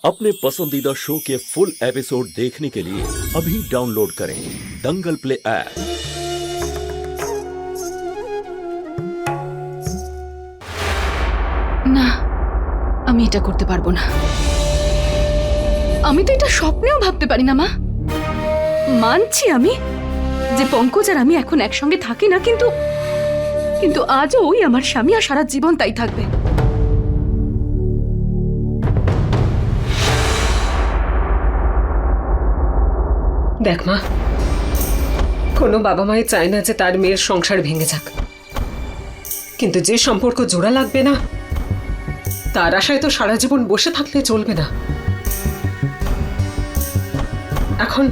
अपने पसंदीदा शो के फुल एपिसोड देखने के लिए अभी डाउनलोड करें दंगल प्ले ऐप। না, আমি এটা করতে পারবো না। আমি তো এটা স্বপ্নেও ভাবতে পারি না মা। মানছি আমি যে পঙ্কজ আর আমি এখন একসঙ্গে থাকি না, কিন্তু আজও ওই আমার স্বামী আর সারা জীবন তাই থাকবে। দেখ মা, কোনো বাবা মাই চায় না যে তার মেয়ের সংসার ভেঙে যাক, কিন্তু যে সম্পর্ক জোড়া লাগবে না তার আশায় তো সারা জীবন বসে থাকলে চলবে না। এখন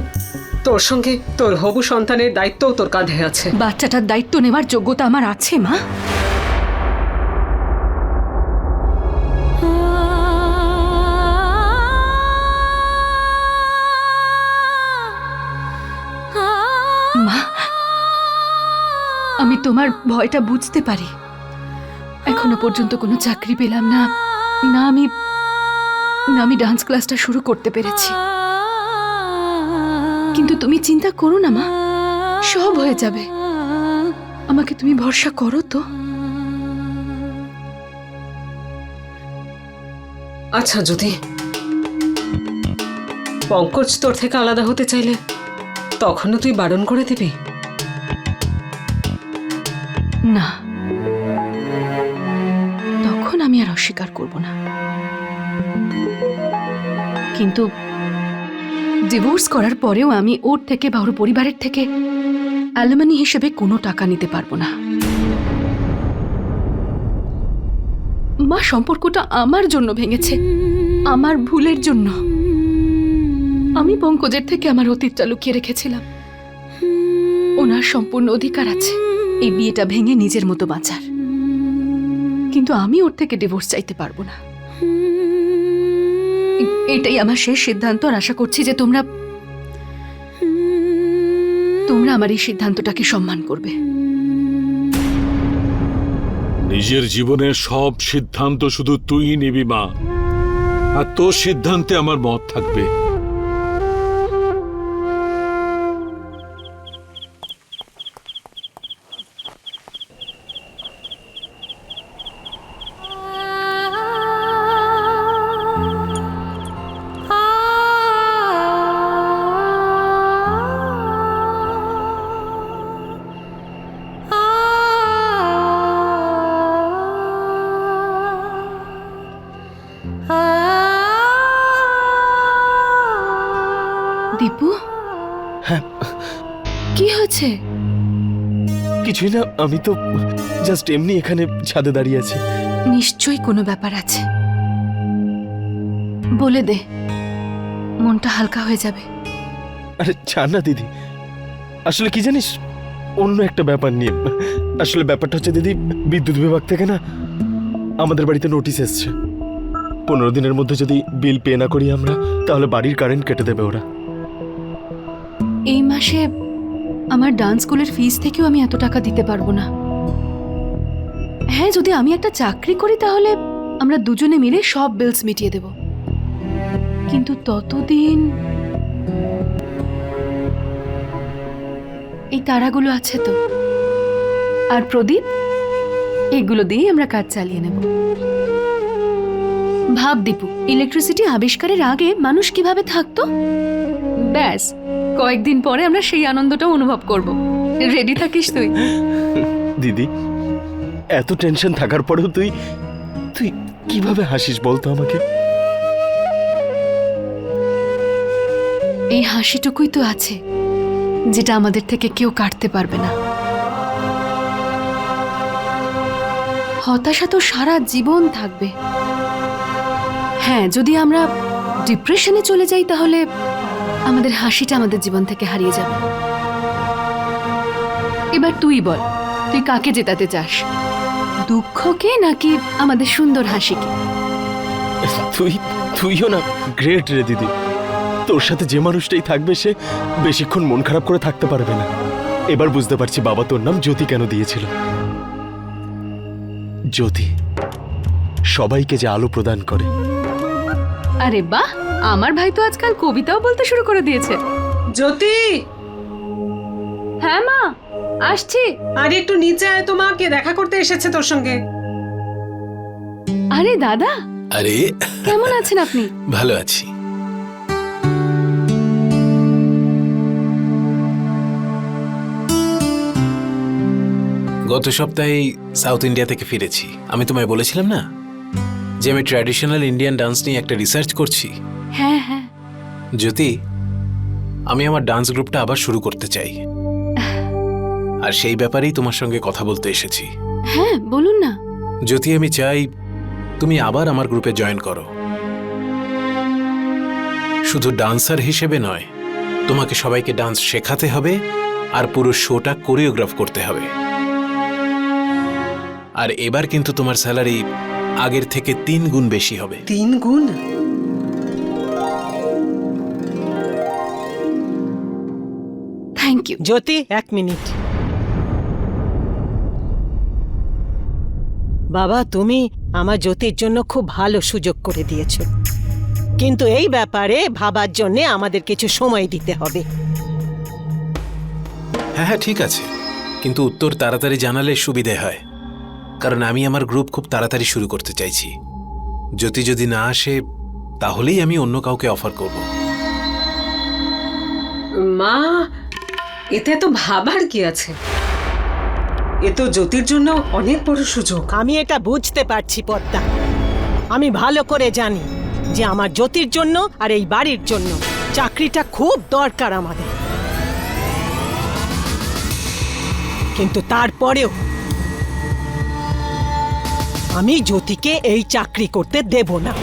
তোর সঙ্গে তোর হবু সন্তানের দায়িত্বও তোর কাঁধে আছে। বাচ্চাটার দায়িত্ব নেওয়ার যোগ্যতা আমার আছে মা। মা, আমি তোমার ভয়টা বুঝতে পারি। এখনো পর্যন্ত কোনো চাকরি পেলাম না, আমি ডান্স ক্লাসটা শুরু করতে পেরেছি। কিন্তু তুমি চিন্তা করো না মা, সব হয়ে যাবে। আমাকে তুমি ভরসা করো তো। আচ্ছা, যদি পঙ্কজ তোর থেকে আলাদা হতে চাইলে তখনও তুই বারণ করে দিবি? না, তখন আমি আর অস্বীকার করব না। কিন্তু ডিভোর্স করার পরেও আমি ওর থেকে বা ওর পরিবারের থেকে অ্যালুমিনি হিসেবে কোনো টাকা নিতে পারবো না। মা, সম্পর্কটা আমার জন্য ভেঙেছে, আমার ভুলের জন্য। আমি পঙ্কজের থেকে আমার অতীতটা লুকিয়ে রেখেছিলাম। ওনার সম্পূর্ণ অধিকার আছে এই বিয়েটা ভেঙে নিজের মতো বাঁচার, কিন্তু আমি ওর থেকে ডিভোর্স চাইতে পারবো না। এটাই আমার শেষ সিদ্ধান্ত, আর আশা করছি যে তোমরা আমার এই সিদ্ধান্তটাকে সম্মান করবে। নিজের জীবনের সব সিদ্ধান্ত শুধু তুই নিবি মা, আর তোর সিদ্ধান্তে আমার মত থাকবে। দীপু, হ্যাঁ, কি হয়েছে? কিছুই না, আমি তো জাস্ট এমনি এখানে ছাদে দাঁড়িয়ে আছি। নিশ্চয়ই কোনো ব্যাপার আছে, বলে দে, মনটা হালকা হয়ে যাবে। আরে ছাড় না দিদি, আসলে কি জানিস, অন্য একটা ব্যাপার নিয়ে। আসলে ব্যাপারটা হচ্ছে দিদি, বিদ্যুৎ বিভাগ থেকে না আমাদের বাড়িতে নোটিশ এসছে। 15 দিনের মধ্যে যদি বিল পে না করি আমরা, তাহলে বাড়ির কারেন্ট কেটে দেবে ওরা। এই মাসে আমার ডান্স স্কুলের ফিস থেকেও আমি এত টাকা দিতে পারবো না। হ্যাঁ, যদি আমি একটা চাকরি করি তাহলে আমরা দুজনে মিলে সব বিলস মিটিয়ে দেব, কিন্তু ততদিন এই তারাগুলো আছে তো, আর প্রদীপ, এগুলো দিয়ে আমরা কাজ চালিয়ে নেব। ভাব দীপু, ইলেকট্রিসিটি আবিষ্কারের আগে মানুষ কিভাবে থাকতো, ব্যাস কয়েকদিন পরে আমরা সেই আনন্দটাও অনুভব করব। রেডি থাকিস তুই? দিদি, এত টেনশন থাকার পরেও তুই কিভাবে হাসিস বলতো আমাকে? এই হাসিটুকুই তো আছে যেটা আমাদের থেকে কেউ কাটতে পারবে না। হতাশা তো সারা জীবন থাকবে। হ্যাঁ, যদি আমরা ডিপ্রেশনে চলে যাই তাহলে আমাদের হাসিটা আমাদের জীবন থেকে হারিয়ে যাবে। এবার তুই বল, তুই কাকে জেতাতে চাস, দুঃখকে নাকি আমাদের সুন্দর হাসিকে? তুইও না গ্রেট রে দিদি। তোর সাথে যে মানুষটাই থাকবে সে বেশিক্ষণ মন খারাপ করে থাকতে পারবে না। এবার বুঝতে পারছি বাবা তোর নাম জ্যোতি কেন দিয়েছিল। জ্যোতি সবাইকে যে আলো প্রদান করে, আরে বাহ, আমার ভাই তো আজকাল কবিতাও বলতে শুরু করে দিয়েছে। জ্যোতি, হ্যাঁ মা, আসছি। আরে একটু নিচে আয়, তো মা কে দেখা করতে এসেছে তোর সঙ্গে। আরে দাদা, আরে কেমন আছেন আপনি? ভালো আছি। গত সপ্তাহে সাউথ ইন্ডিয়া থেকে ফিরেছি। আমি তোমায় বলেছিলাম না যে আমি ট্র্যাডিশনাল ইন্ডিয়ান ডান্স নিয়ে একটা রিসার্চ করছি। হ্যাঁ হ্যাঁ। জ্যোতি, আমি আমার ডান্স গ্রুপটা আবার শুরু করতে চাই, আর সেই ব্যাপারেই তোমার সঙ্গে কথা বলতে এসেছি। হ্যাঁ বলুন না। জ্যোতি, আমি চাই তুমি আবার আমার গ্রুপে জয়েন করো। শুধু ডান্সার হিসেবে নয়, তোমাকে সবাইকে ডান্স শেখাতে হবে আর পুরো শোটা কোরিওগ্রাফ করতে হবে। আর এবার কিন্তু তোমার স্যালারি আগের থেকে 3 গুণ বেশি হবে। 3 গুণ? Thank you. জ্যোতি, 1 মিনিট। বাবা, তুমি আমার জ্যোতির জন্য খুব ভালো সুযোগ করে দিয়েছো, কিন্তু এই ব্যাপারে ভাবার জন্য আমাদের কিছু সময় দিতে হবে। হ্যাঁ হ্যাঁ, ঠিক আছে, কিন্তু উত্তর তাড়াতাড়ি জানালে সুবিধে হয়, কারণ আমি আমার গ্রুপ খুব তাড়াতাড়ি শুরু করতে চাইছি। জ্যোতি যদি না আসে, তাহলেই আমি অন্য কাউকে অফার করব। মা, এতে তো ভাবার কি আছে? এ তো জ্যোতির জন্য অনেক বড় সুযোগ। আমি এটা বুঝতে পারছি পদ্মা, আমি ভালো করে জানি যে আমার জ্যোতির জন্য আর এই বাড়ির জন্য চাকরিটা খুব দরকার আমাদের, কিন্তু তারপরেও আমি জ্যোতিকে এই চাকরি করতে দেব না।